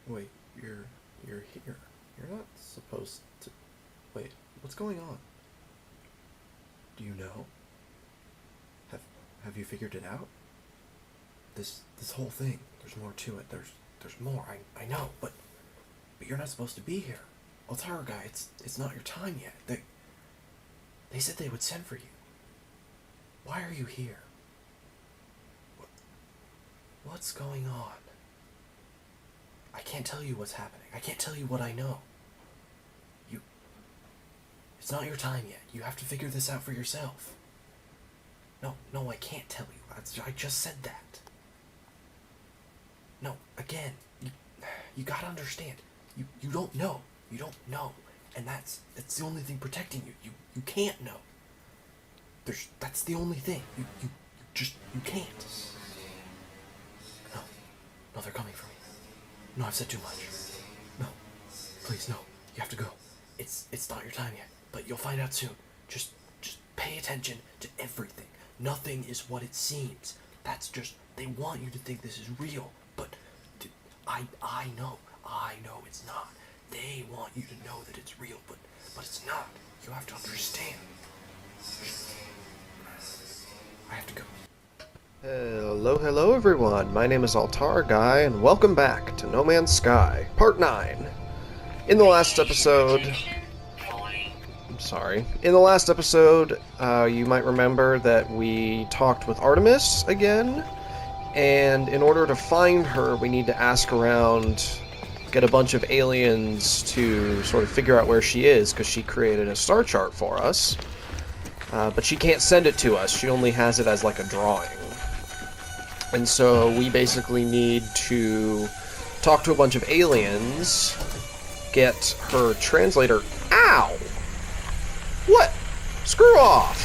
Wait, you're here. You're not supposed to... Wait, what's going on? Do you know? Have you figured it out? This whole thing, there's more to it. There's more. I know, but you're not supposed to be here. Altara guy, it's not your time yet. They said they would send for you. Why are you here? What's going on? I can't tell you what's happening. I can't tell you what I know. It's not your time yet. You have to figure this out for yourself. No, I can't tell you. I just said that. No, again, you gotta understand. You don't know. You don't know. And that's the only thing protecting you. You can't know. That's the only thing. You can't. No, they're coming for me. No, I've said too much. No, please, no. You have to go. It's not your time yet, but you'll find out soon. Just pay attention to everything. Nothing is what it seems. That's just, they want you to think this is real, but I know it's not. They want you to know that it's real, but it's not. You have to understand. I have to go. Hello everyone, my name is Altar Guy, and welcome back to No Man's Sky, Part 9. In the last episode, you might remember that we talked with Artemis again, and in order to find her, we need to ask around, get a bunch of aliens to sort of figure out where she is, because she created a star chart for us, but she can't send it to us, she only has it as like a drawing. And so we basically need to talk to a bunch of aliens, get her translator... Ow! What? Screw off!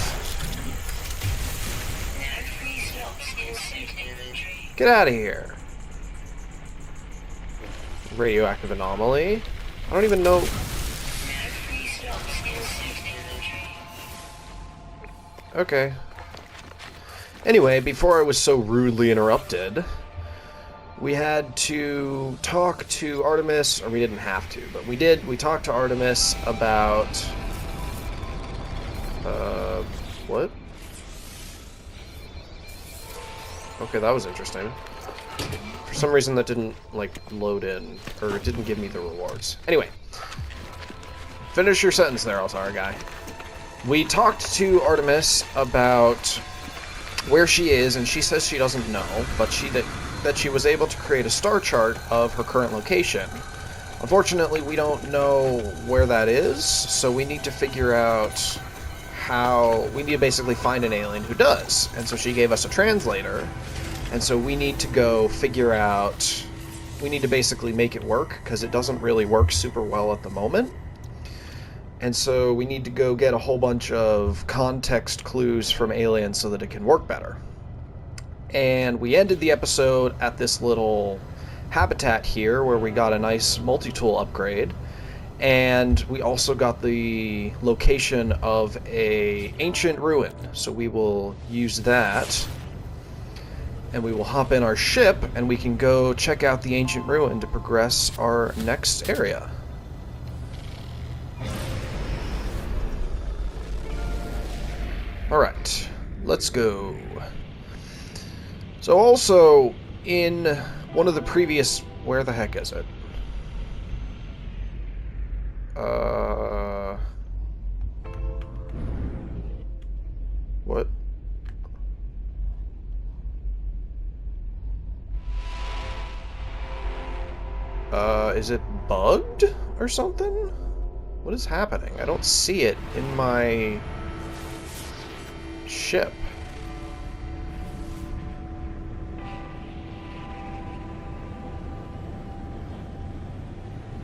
Get out of here. Radioactive anomaly. I don't even know... Okay. Anyway, before I was so rudely interrupted, we had to talk to Artemis, or we didn't have to, but we did. We talked to Artemis about... what? Okay, that was interesting. For some reason that didn't, like, load in, or it didn't give me the rewards. Anyway. Finish your sentence there, Altar Guy. We talked to Artemis about where she is, and she says she doesn't know, but that she was able to create a star chart of her current location. Unfortunately, we don't know where that is, so we need to figure out how... We need to basically find an alien who does. And so she gave us a translator, and so we need to go figure out... We need to basically make it work, because it doesn't really work super well at the moment. And so we need to go get a whole bunch of context clues from aliens so that it can work better. And we ended the episode at this little habitat here where we got a nice multi-tool upgrade. And we also got the location of an ancient ruin. So we will use that. And we will hop in our ship and we can go check out the ancient ruin to progress our next area. Alright, let's go. So also, in one of the previous... Where the heck is it? What? Is it bugged or something? What is happening? I don't see it in my... ship.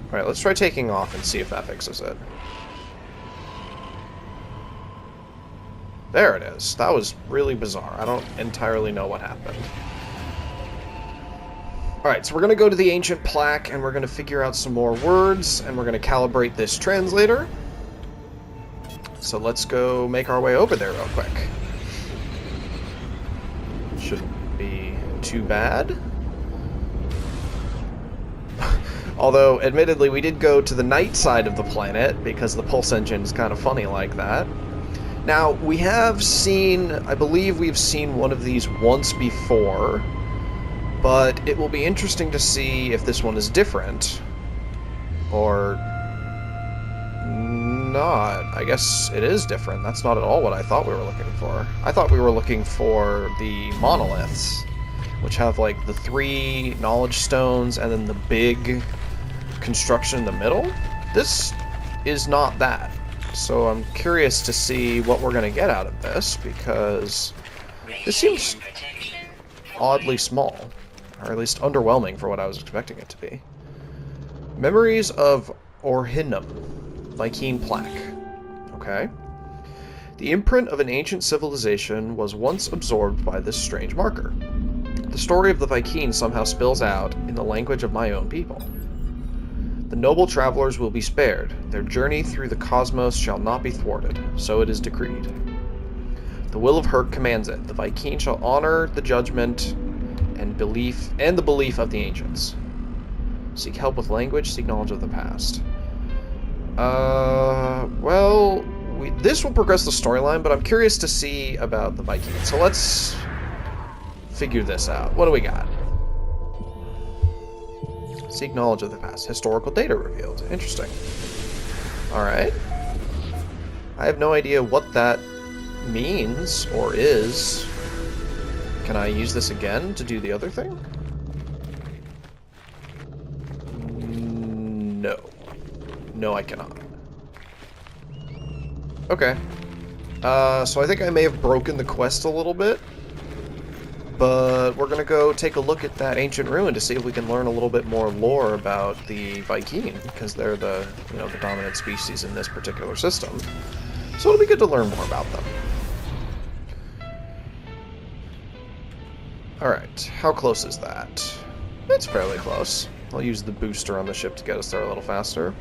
Alright, let's try taking off and see if that fixes it. There it is. That was really bizarre. I don't entirely know what happened. Alright, so we're going to go to the ancient plaque and we're going to figure out some more words and we're going to calibrate this translator. So let's go make our way over there real quick. Shouldn't be too bad. Although, admittedly, we did go to the night side of the planet because the pulse engine is kind of funny like that. Now, we have seen, I believe we've seen one of these once before, but it will be interesting to see if this one is different. Or not. I guess it is different. That's not at all what I thought we were looking for. I thought we were looking for the monoliths, which have like the 3 knowledge stones and then the big construction in the middle. This is not that. So I'm curious to see what we're going to get out of this, because this seems oddly small, or at least underwhelming for what I was expecting it to be. Memories of Orhinum, Vy'keen plaque. Okay. The imprint of an ancient civilization was once absorbed by this strange marker. The story of the Vy'keen somehow spills out in the language of my own people. The noble travelers will be spared. Their journey through the cosmos shall not be thwarted. So it is decreed. The will of Herc commands it. The Vy'keen shall honor the judgment and the belief of the ancients. Seek help with language, seek knowledge of the past. Well, this will progress the storyline, but I'm curious to see about the Vy'keen. So let's figure this out. What do we got? Seek knowledge of the past. Historical data revealed. Interesting. Alright. I have no idea what that means or is. Can I use this again to do the other thing? No. No, I cannot. Okay. So I think I may have broken the quest a little bit. But we're going to go take a look at that ancient ruin to see if we can learn a little bit more lore about the Vy'keen, because they're the dominant species in this particular system. So it'll be good to learn more about them. Alright, how close is that? It's fairly close. I'll use the booster on the ship to get us there a little faster.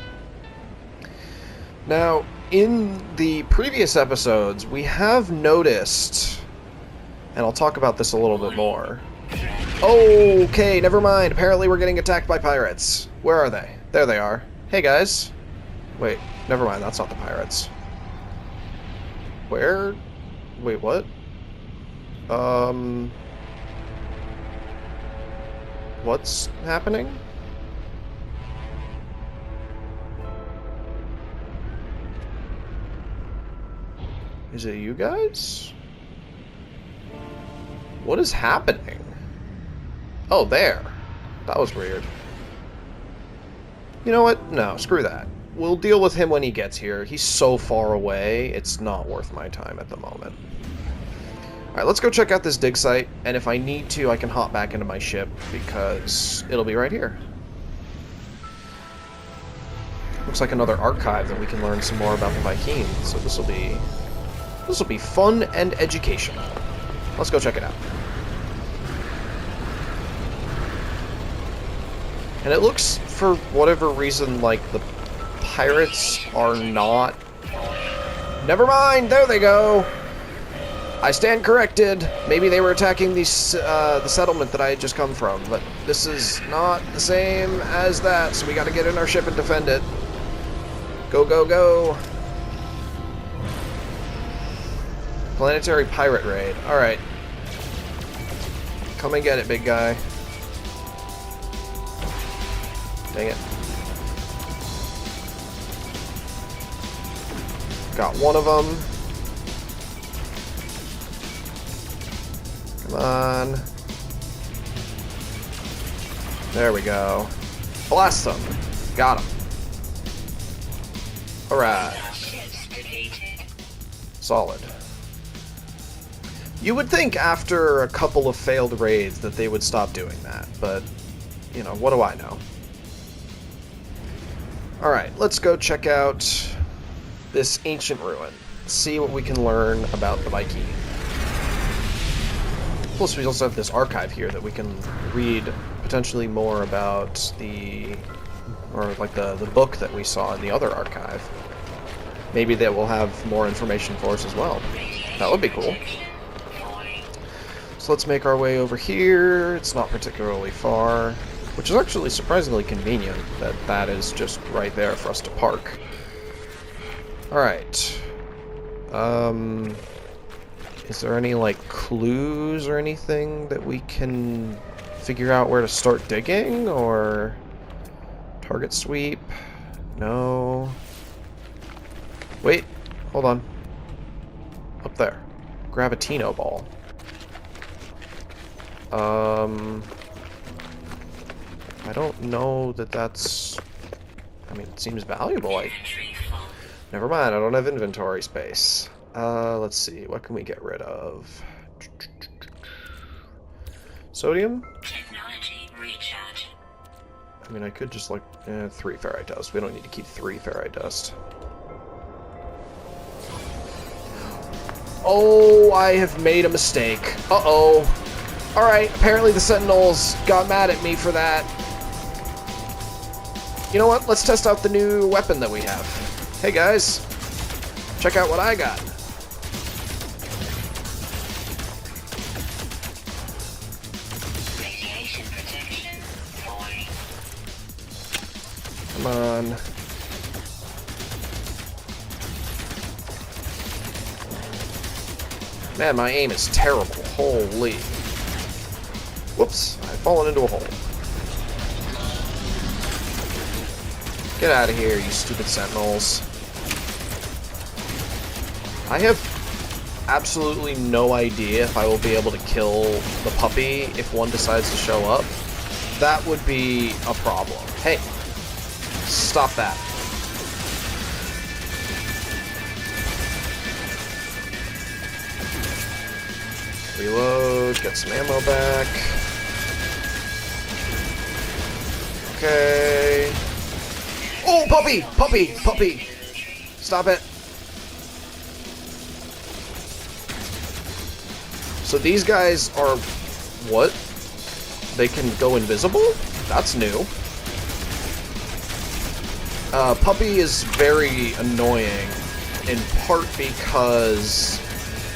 Now, in the previous episodes, we have noticed, and I'll talk about this a little bit more. Okay, never mind. Apparently we're getting attacked by pirates. Where are they? There they are. Hey, guys. Wait, never mind. That's not the pirates. Where? Wait, what? What's happening? Is it you guys? What is happening? Oh, there. That was weird. You know what? No, screw that. We'll deal with him when he gets here. He's so far away, it's not worth my time at the moment. Alright, let's go check out this dig site, and if I need to, I can hop back into my ship, because it'll be right here. Looks like another archive that we can learn some more about the Vy'keen, so this will be fun and educational. Let's go check it out. And it looks, for whatever reason, like the pirates are not... Never mind! There they go! I stand corrected. Maybe they were attacking the settlement that I had just come from, but this is not the same as that, so we gotta get in our ship and defend it. Go, go, go! Planetary pirate raid. Alright. Come and get it, big guy. Dang it. Got one of them. Come on. There we go. Blast them. Got him. Alright. Solid. You would think after a couple of failed raids that they would stop doing that, but, you know, what do I know? Alright, let's go check out this ancient ruin. See what we can learn about the Vy'keen. Plus, we also have this archive here that we can read potentially more about the book that we saw in the other archive. Maybe that will have more information for us as well. That would be cool. So let's make our way over here. It's not particularly far. Which is actually surprisingly convenient that that is just right there for us to park. Alright. Is there any, like, clues or anything that we can figure out where to start digging? Or target sweep? No. Wait, hold on. Up there. Gravitino ball. I don't know that that's... I mean, it seems valuable. Never mind, I don't have inventory space. Let's see, what can we get rid of? Sodium? Technology recharge. I mean, I could just, like, 3 ferrite dust. We don't need to keep 3 ferrite dust. Oh, I have made a mistake. Uh-oh. Alright, apparently the Sentinels got mad at me for that. You know what? Let's test out the new weapon that we have. Hey, guys. Check out what I got. Radiation protection falling. Come on. Man, my aim is terrible. Holy. Whoops, I've fallen into a hole. Get out of here, you stupid Sentinels. I have absolutely no idea if I will be able to kill the puppy if one decides to show up. That would be a problem. Hey, stop that. Reload, get some ammo back. Okay. Oh, puppy! Puppy! Puppy! Stop it. So these guys are... what? They can go invisible? That's new. Puppy is very annoying, in part because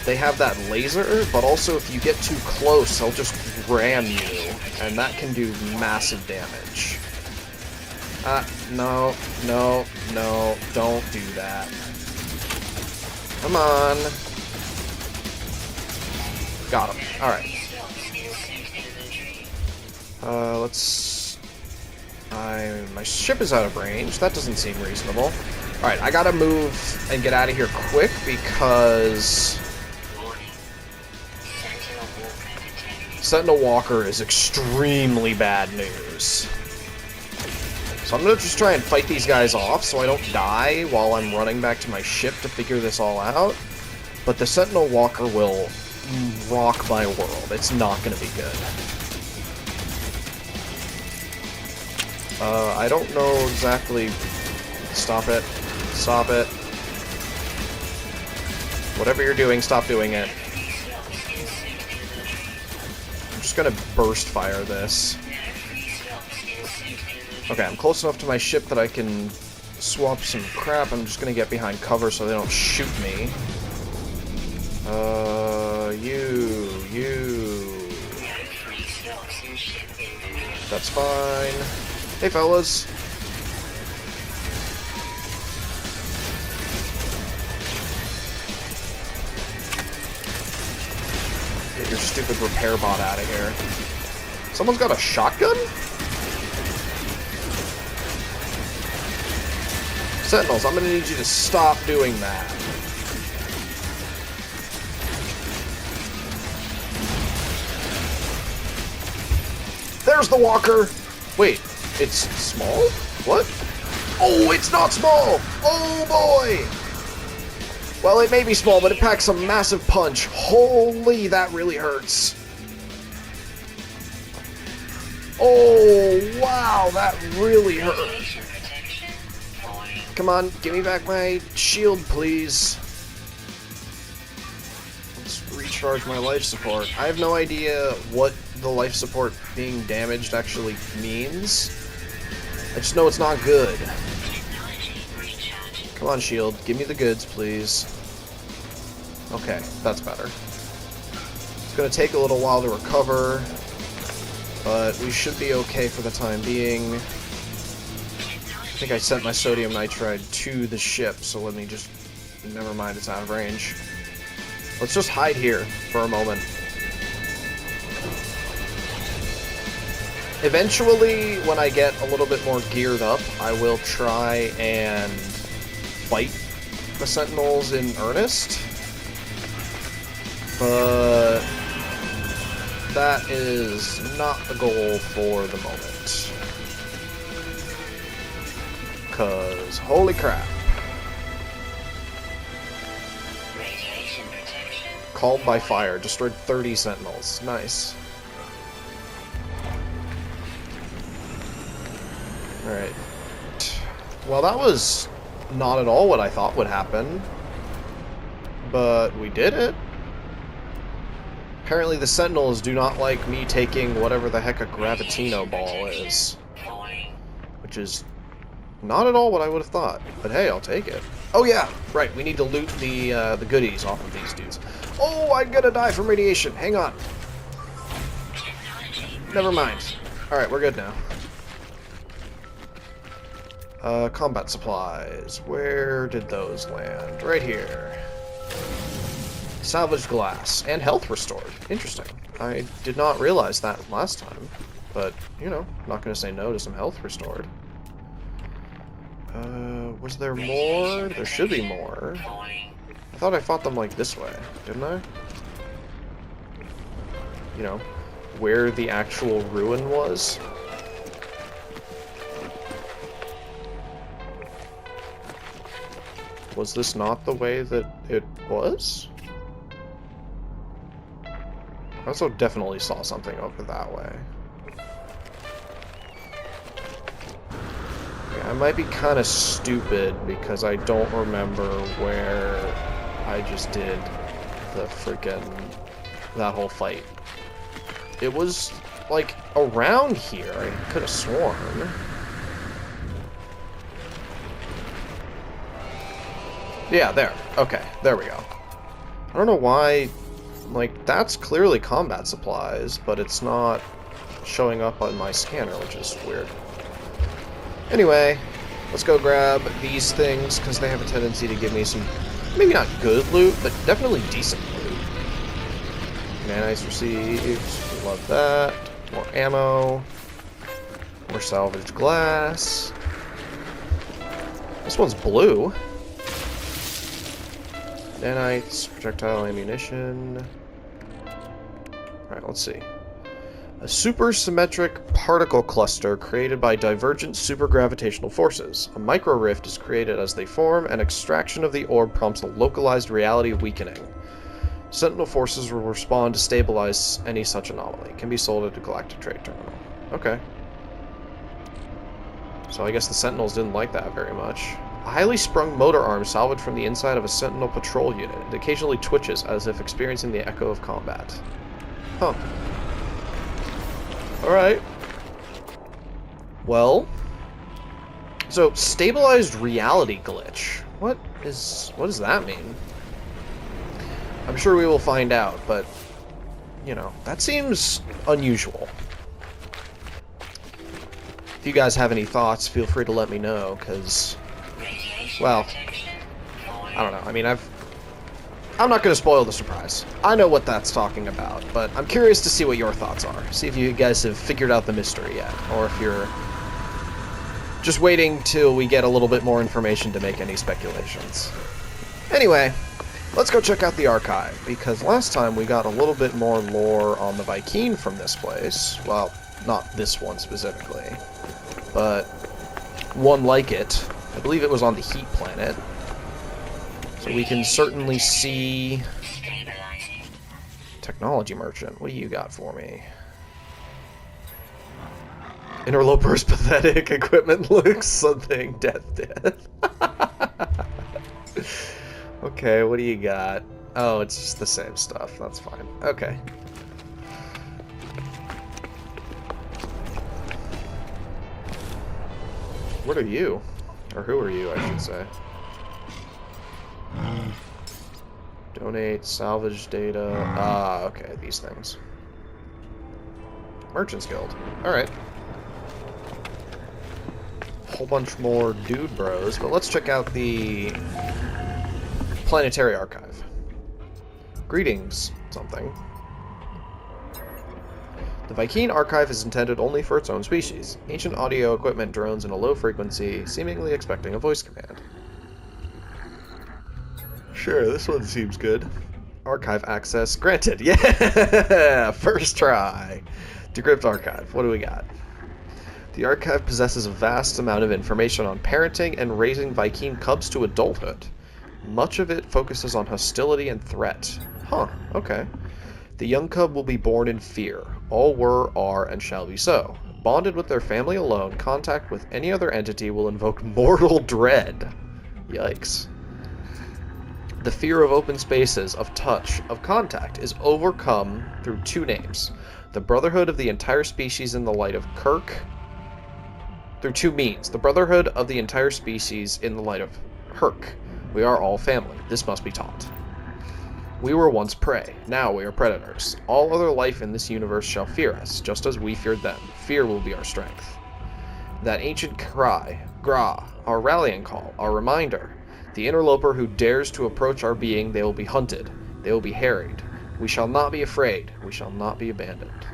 they have that laser, but also if you get too close, they'll just ram you, and that can do massive damage. No, no, no, don't do that. Come on. Got him. Alright. Let's... my ship is out of range. That doesn't seem reasonable. Alright, I gotta move and get out of here quick because... Sentinel Walker is extremely bad news. So I'm gonna just try and fight these guys off so I don't die while I'm running back to my ship to figure this all out. But the Sentinel Walker will rock my world. It's not gonna be good. I don't know exactly... Stop it. Stop it. Whatever you're doing, stop doing it. I'm just gonna burst fire this. Okay, I'm close enough to my ship that I can swap some crap. I'm just gonna get behind cover so they don't shoot me. You. That's fine. Hey, fellas. Get your stupid repair bot out of here. Someone's got a shotgun? Sentinels, I'm gonna need you to stop doing that. There's the walker! Wait, it's small? What? Oh, it's not small! Oh boy! Well, it may be small, but it packs a massive punch. Holy, that really hurts. Oh, wow, that really hurt. Come on, give me back my shield, please. Let's recharge my life support. I have no idea what the life support being damaged actually means. I just know it's not good. Come on, shield. Give me the goods, please. Okay, that's better. It's gonna take a little while to recover. But we should be okay for the time being. I think I sent my sodium nitride to the ship, so let me just... Never mind, it's out of range. Let's just hide here for a moment. Eventually, when I get a little bit more geared up, I will try and fight the Sentinels in earnest. But that is not the goal for the moment. 'Cause, holy crap. Radiation protection. Called by fire. Destroyed 30 Sentinels. Nice. Alright. Well, that was not at all what I thought would happen. But we did it. Apparently the Sentinels do not like me taking whatever the heck a Gravitino ball is. Falling. Which is not at all what I would have thought. But hey, I'll take it. Oh yeah, right, we need to loot the goodies off of these dudes. Oh, I'm gonna die from radiation. Hang on. Technology. Never mind. Alright, we're good now. Combat supplies. Where did those land? Right here. Salvaged glass. And health restored. Interesting. I did not realize that last time. But, you know, I'm not going to say no to some health restored. Was there more? There should be more. Falling. I thought I fought them, like, this way. Didn't I? You know, where the actual ruin was. Was this not the way that it was? I also definitely saw something over that way. Yeah, I might be kind of stupid because I don't remember where I just did the freaking... that whole fight. It was, like, around here. I could have sworn. Yeah, there. Okay, there we go. I don't know why, like, that's clearly combat supplies, but it's not showing up on my scanner, which is weird. Anyway, let's go grab these things, because they have a tendency to give me some, maybe not good loot, but definitely decent loot. Nanites received. Love that. More ammo. More salvaged glass. This one's blue. Nanites, projectile ammunition. Alright, let's see. A supersymmetric particle cluster created by divergent supergravitational forces. A micro-rift is created as they form, and extraction of the orb prompts a localized reality weakening. Sentinel forces will respond to stabilize any such anomaly. Can be sold at a galactic trade terminal. Okay. So I guess the Sentinels didn't like that very much. A highly sprung motor arm salvaged from the inside of a Sentinel patrol unit. It occasionally twitches as if experiencing the echo of combat. Huh. Alright. Well. So, stabilized reality glitch. What does that mean? I'm sure we will find out, but, you know, that seems unusual. If you guys have any thoughts, feel free to let me know, because, well, I don't know. I mean, I'm not going to spoil the surprise. I know what that's talking about, but I'm curious to see what your thoughts are. See if you guys have figured out the mystery yet, or if you're just waiting till we get a little bit more information to make any speculations. Anyway, let's go check out the archive, because last time we got a little bit more lore on the Vy'keen from this place. Well, not this one specifically, but one like it. I believe it was on the Heat Planet. So we can certainly see... Technology Merchant, what do you got for me? Interloper's pathetic. Equipment looks something. Death. Okay, what do you got? Oh, it's just the same stuff. That's fine. Okay. What are you? Or who are you, I should say. Donate, salvage data. Ah, okay, these things. Merchants Guild. Alright. Whole bunch more dude bros, but let's check out the Planetary Archive. Greetings, something. The Vy'keen archive is intended only for its own species. Ancient audio equipment drones in a low frequency, seemingly expecting a voice command. Sure, this one seems good. Archive access granted. Yeah! First try. Decrypt archive. What do we got? The archive possesses a vast amount of information on parenting and raising Vy'keen cubs to adulthood. Much of it focuses on hostility and threat. Huh, okay. The young cub will be born in fear. All were, are, and shall be so. Bonded with their family alone, contact with any other entity will invoke mortal dread. Yikes. The fear of open spaces, of touch, of contact is overcome through two names. The brotherhood of the entire species in the light of Kirk. Through two means. The brotherhood of the entire species in the light of Herc. We are all family. This must be taught. We were once prey. Now we are predators. All other life in this universe shall fear us, just as we feared them. Fear will be our strength. That ancient cry, Gra, our rallying call, our reminder. The interloper who dares to approach our being, they will be hunted. They will be harried. We shall not be afraid. We shall not be abandoned.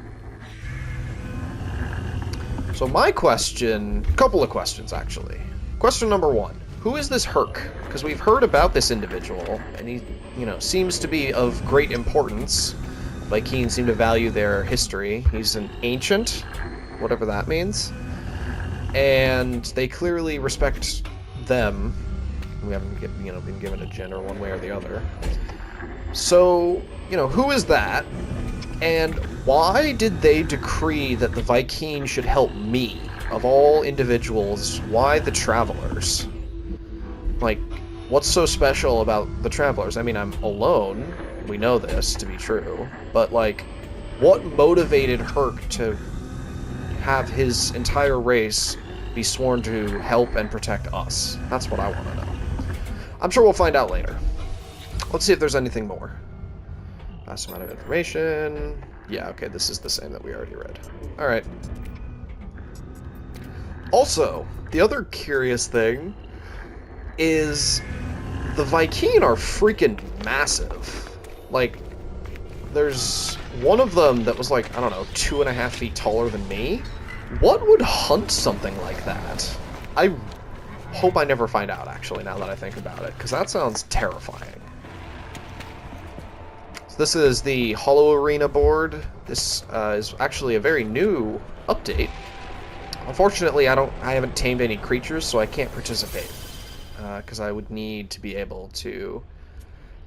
So my question, couple of questions actually. Question number one, who is this Herc? Because we've heard about this individual, and he, seems to be of great importance. Vy'keen seem to value their history. He's an ancient, whatever that means. And they clearly respect them. We haven't been given a gender one way or the other. So, who is that? And why did they decree that the Vy'keen should help me? Of all individuals, why the Travelers? Like, what's so special about the Travelers? I mean, I'm alone. We know this to be true. But, like, what motivated Herc to have his entire race be sworn to help and protect us? That's what I want to know. I'm sure we'll find out later. Let's see if there's anything more. Vast amount of information. Yeah, okay, this is the same that we already read. Alright. Also, the other curious thing is the Vy'keen are freaking massive. Like, there's one of them that was like, I don't know, 2.5 feet taller than me. What would hunt something like that? I hope I never find out, actually, now that I think about it, because that sounds terrifying. So this is the Hollow Arena board. This is actually a very new update. Unfortunately, I haven't tamed any creatures, so I can't participate. Because I would need to be able to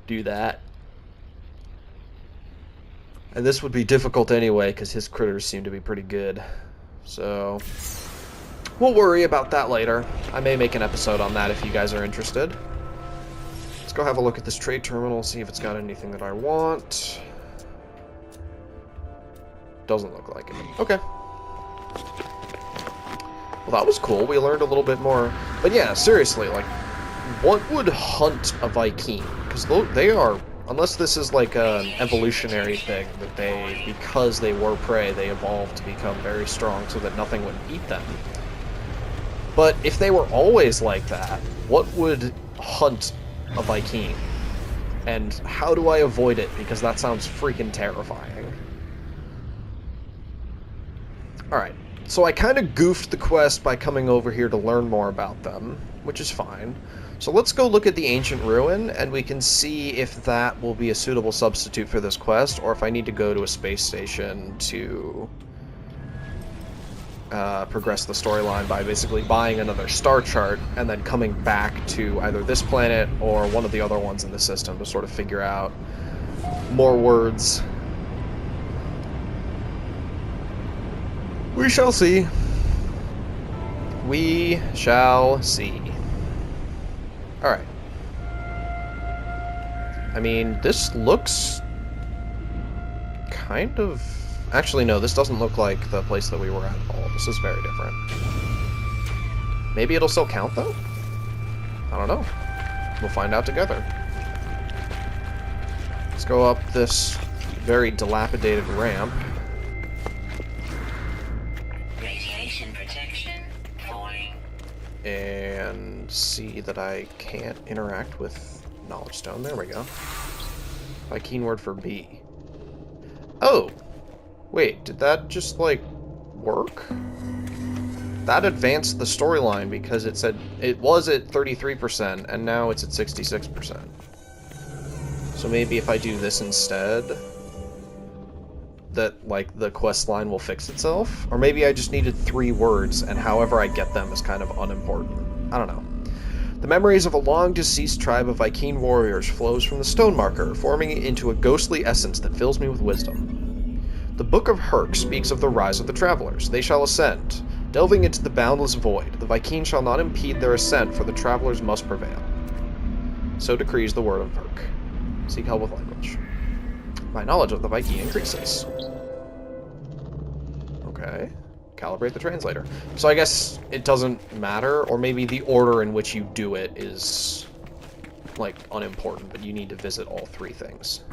do that. And this would be difficult anyway, because his critters seem to be pretty good. So, we'll worry about that later. I may make an episode on that if you guys are interested. Let's go have a look at this trade terminal, see if it's got anything that I want. Doesn't look like it. Okay. Well, that was cool. We learned a little bit more. But yeah, seriously, like, what would hunt a Vy'keen? Because they are, unless this is like an evolutionary thing, that because they were prey, they evolved to become very strong so that nothing would eat them. But if they were always like that, what would hunt a Vy'keen? And how do I avoid it? Because that sounds freaking terrifying. Alright. So I kind of goofed the quest by coming over here to learn more about them, which is fine. So let's go look at the Ancient Ruin, and we can see if that will be a suitable substitute for this quest, or if I need to go to a space station to progress the storyline by basically buying another star chart, and then coming back to either this planet or one of the other ones in the system to sort of figure out more words. We shall see. We shall see. Alright. I mean, this looks kind of... Actually, no, this doesn't look like the place that we were at at all. This is very different. Maybe it'll still count, though? I don't know. We'll find out together. Let's go up this very dilapidated ramp. and see that I can't interact with Knowledge Stone. There we go. Vy'keen word for B. Oh! Wait, did that just, like, work? That advanced the storyline because it said it was at 33% and now it's at 66%. So maybe if I do this instead, that, like, the quest line will fix itself? Or maybe I just needed 3 words and however I get them is kind of unimportant. I don't know. The memories of a long-deceased tribe of Vy'keen warriors flows from the stone marker, forming it into a ghostly essence that fills me with wisdom. The Book of Herc speaks of the rise of the travelers. They shall ascend. Delving into the boundless void, the Vy'keen shall not impede their ascent, for the travelers must prevail. So decrees the word of Herc. Seek help with language. My knowledge of the Vy'keen increases. Okay. Calibrate the translator. So I guess it doesn't matter, or maybe the order in which you do it is, like, unimportant, but you need to visit all 3 things.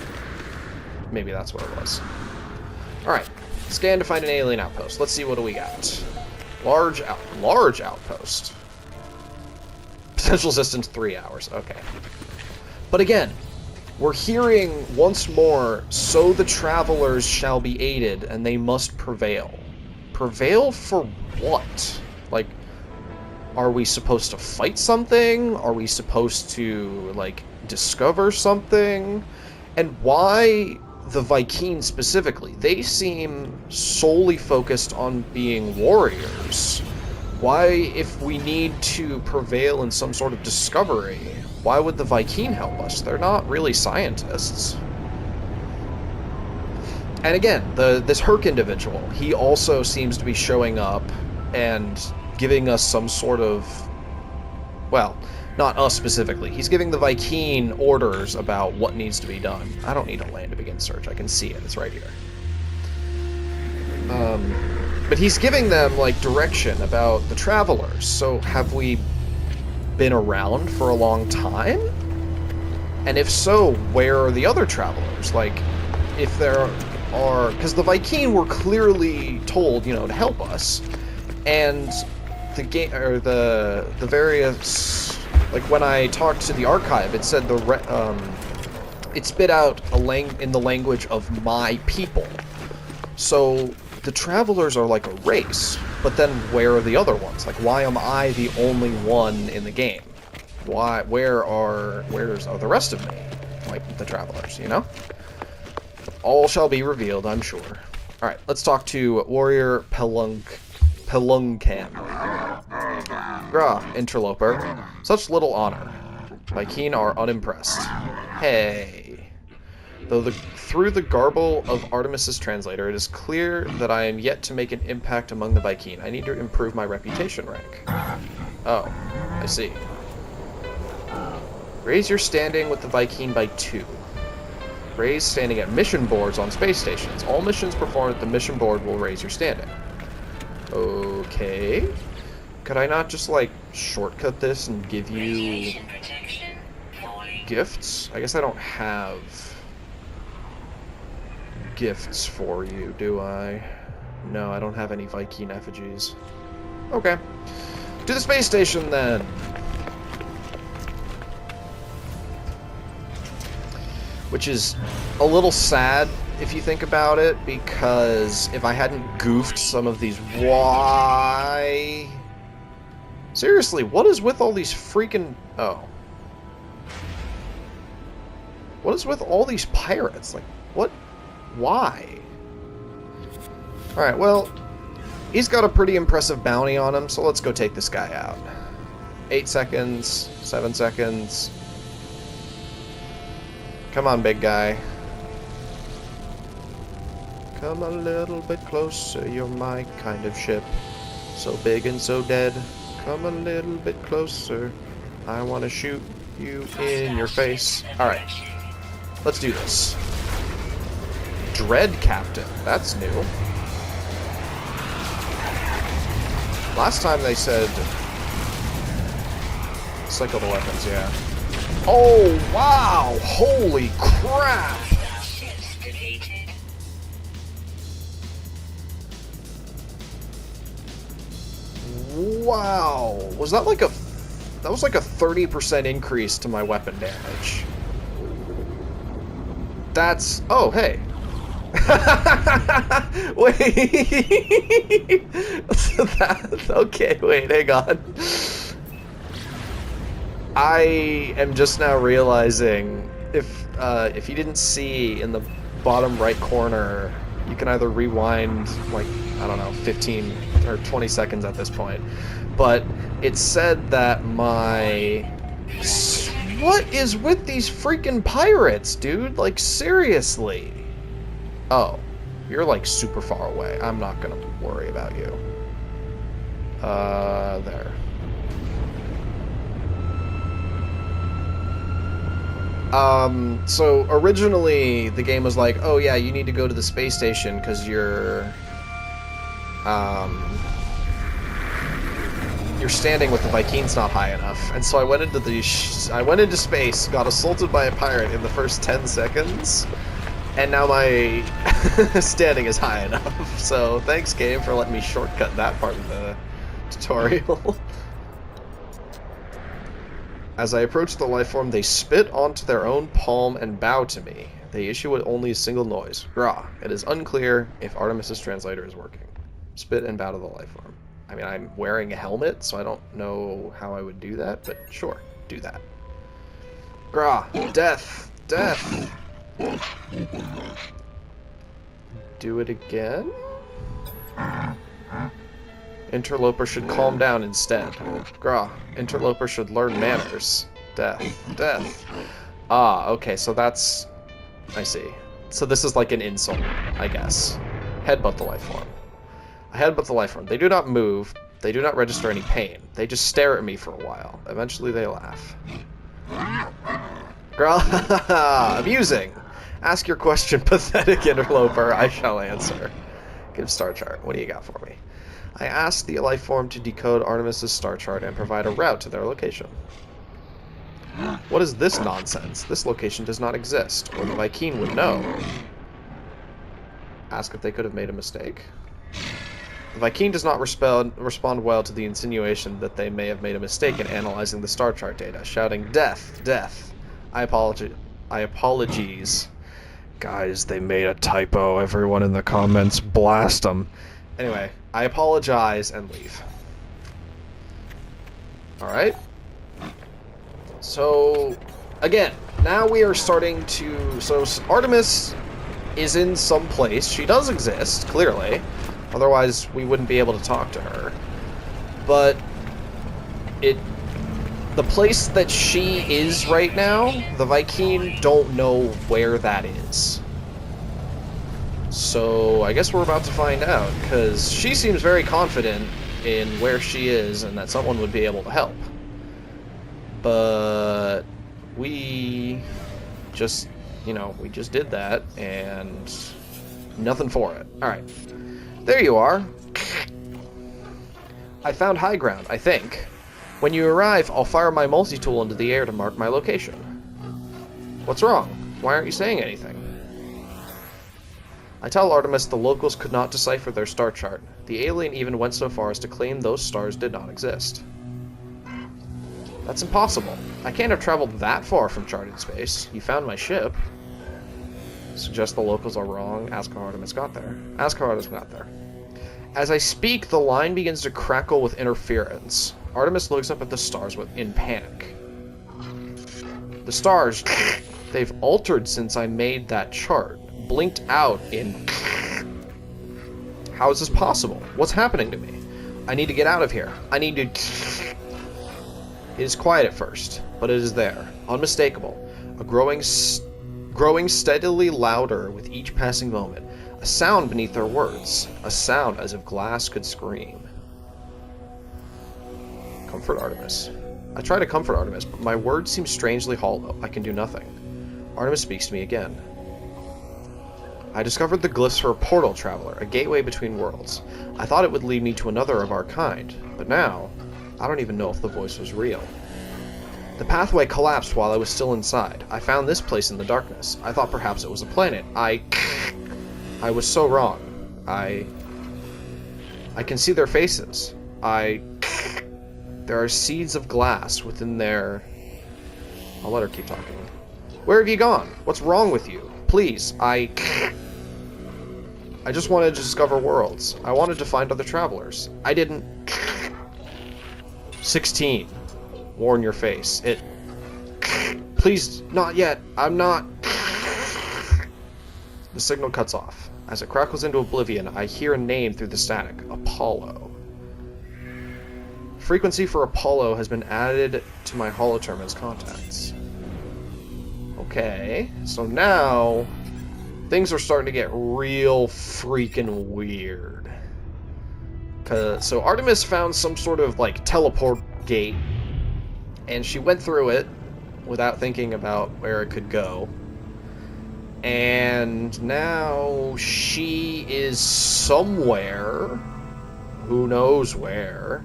Maybe that's what it was. Alright. Scan to find an alien outpost. Let's see what do we got. Large outpost. Potential distance 3 hours. Okay. But again, we're hearing once more, so the travelers shall be aided, and they must prevail. Prevail for what? Like, are we supposed to fight something? Are we supposed to, like, discover something? And why the Vy'keen specifically? They seem solely focused on being warriors. Why, if we need to prevail in some sort of discovery, why would the Vy'keen help us? They're not really scientists. And again, this Herc individual, he also seems to be showing up and giving us some sort of, well, not us specifically. He's giving the Vy'keen orders about what needs to be done. I don't need to land to begin search. I can see it. It's right here. But he's giving them, like, direction about the travelers. So have we been around for a long time? And if so, where are the other travelers? Like, if there are... Because the Vy'keen were clearly told, you know, to help us. And the game, or the various... Like, when I talked to the archive, it said it spit out in the language of my people. So the travelers are like a race, but then where are the other ones? Like, why am I the only one in the game? Where's the rest of me? Like, the travelers, you know? All shall be revealed, I'm sure. Alright, let's talk to Warrior Peluncan. Grah, interloper. Such little honor. Vy'keen are unimpressed. Hey. Through the garble of Artemis's translator, it is clear that I am yet to make an impact among the Vy'keen. I need to improve my reputation rank. Oh, I see. Raise your standing with the Vy'keen by 2. Raise standing at mission boards on space stations. All missions performed at the mission board will raise your standing. Okay. Could I not just, like, shortcut this and give you gifts? I guess I don't have gifts for you, do I? No, I don't have any Vy'keen effigies. Okay. To the space station, then! Which is a little sad, if you think about it, because if I hadn't goofed some of these... Why? Seriously, what is with all these freaking... Oh. What is with all these pirates? Like, what? Why? Alright, well, he's got a pretty impressive bounty on him, so let's go take this guy out. 8 seconds, 7 seconds. Come on, big guy. Come a little bit closer, you're my kind of ship. So big and so dead. Come a little bit closer. I want to shoot you in your face. Alright. Let's do this. Dread Captain. That's new. Last time they said... Cycle the weapons, yeah. Oh, wow! Holy crap! Wow. Was that like a... That was like a 30% increase to my weapon damage. That's... Oh, hey. Wait. Okay, wait, hang on. I am just now realizing if you didn't see in the bottom right corner, you can either rewind like, I don't know, 15 or 20 seconds at this point, but it said that my... What is with these freaking pirates, dude? Like, seriously. Oh, you're like super far away. I'm not gonna worry about you. There. So originally the game was like, oh yeah, you need to go to the space station because you're standing with the Vy'keen's not high enough. And so I went into space, got assaulted by a pirate in the first 10 seconds, and now my standing is high enough. So thanks, game, for letting me shortcut that part of the tutorial. As I approach the lifeform, they spit onto their own palm and bow to me. They issue only a single noise. Grah. It is unclear if Artemis's translator is working. Spit and bow to the lifeform. I mean, I'm wearing a helmet, so I don't know how I would do that, but sure, do that. Grah. Death. Death. Do it again? Interloper should calm down instead. Grah. Interloper should learn manners. Death. Death. Ah, okay, so that's... I see. So this is like an insult, I guess. Headbutt the lifeform. I headbutt the lifeform. They do not move. They do not register any pain. They just stare at me for a while. Eventually they laugh. Grah. Amusing. Ask your question, pathetic interloper. I shall answer. Give star chart. What do you got for me? I asked the lifeform to decode Artemis's star chart and provide a route to their location. What is this nonsense? This location does not exist, or the Vy'keen would know. Ask if they could have made a mistake. The Vy'keen does not respond well to the insinuation that they may have made a mistake in analyzing the star chart data, shouting, "Death! Death!" I apologies. Guys, they made a typo. Everyone in the comments, blast them. Anyway, I apologize and leave. Alright. So, again, now we are starting to... So, Artemis is in some place. She does exist, clearly. Otherwise, we wouldn't be able to talk to her. But, the place that she is right now, the Vy'keen don't know where that is. So, I guess we're about to find out, because she seems very confident in where she is and that someone would be able to help. But we just, we just did that, and nothing for it. Alright. There you are. I found high ground, I think. When you arrive, I'll fire my multi-tool into the air to mark my location. What's wrong? Why aren't you saying anything? I tell Artemis the locals could not decipher their star chart. The alien even went so far as to claim those stars did not exist. That's impossible. I can't have traveled that far from charted space. You found my ship. Suggest the locals are wrong. Ask how Artemis got there. Ask how Artemis got there. As I speak, the line begins to crackle with interference. Artemis looks up at the stars in panic. The stars, they've altered since I made that chart. Blinked out in... How is this possible? What's happening to me? I need to get out of here. I need to... It is quiet at first, but it is there. Unmistakable. Growing steadily louder with each passing moment. A sound beneath their words. A sound as if glass could scream. Comfort Artemis. I try to comfort Artemis, but my words seem strangely hollow. I can do nothing. Artemis speaks to me again. I discovered the glyphs for a portal traveler, a gateway between worlds. I thought it would lead me to another of our kind, but now, I don't even know if the voice was real. The pathway collapsed while I was still inside. I found this place in the darkness. I thought perhaps it was a planet. I was so wrong. I can see their faces. There are seeds of glass within their... I'll let her keep talking. Where have you gone? What's wrong with you? Please, I just wanted to discover worlds. I wanted to find other travelers. I didn't... 16. Warn your face. It... Please, not yet. I'm not... The signal cuts off. As it crackles into oblivion, I hear a name through the static. Apollo. Frequency for Apollo has been added to my holoterm as contacts. Okay, so now things are starting to get real freaking weird. So Artemis found some sort of like teleport gate, and she went through it without thinking about where it could go. And now she is somewhere, who knows where,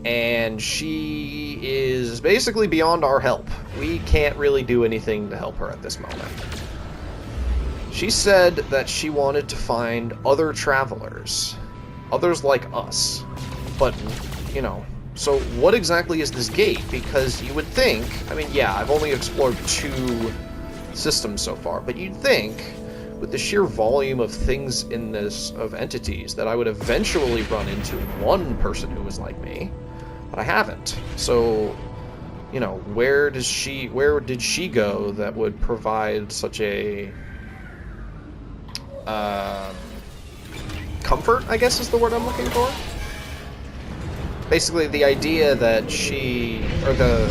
and she is basically beyond our help. We can't really do anything to help her at this moment. She said that she wanted to find other travelers, others like us, but, you know, so what exactly is this gate? Because you would think, I mean, yeah, I've only explored 2 systems so far, but you'd think, with the sheer volume of things in this, of entities, that I would eventually run into one person who was like me, but I haven't. So, you know, where did she go that would provide such a comfort, I guess is the word I'm looking for? Basically, the idea that she, or the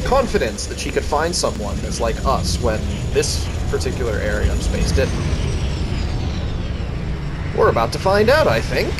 confidence that she could find someone that's like us when this particular area of space didn't. We're about to find out, I think.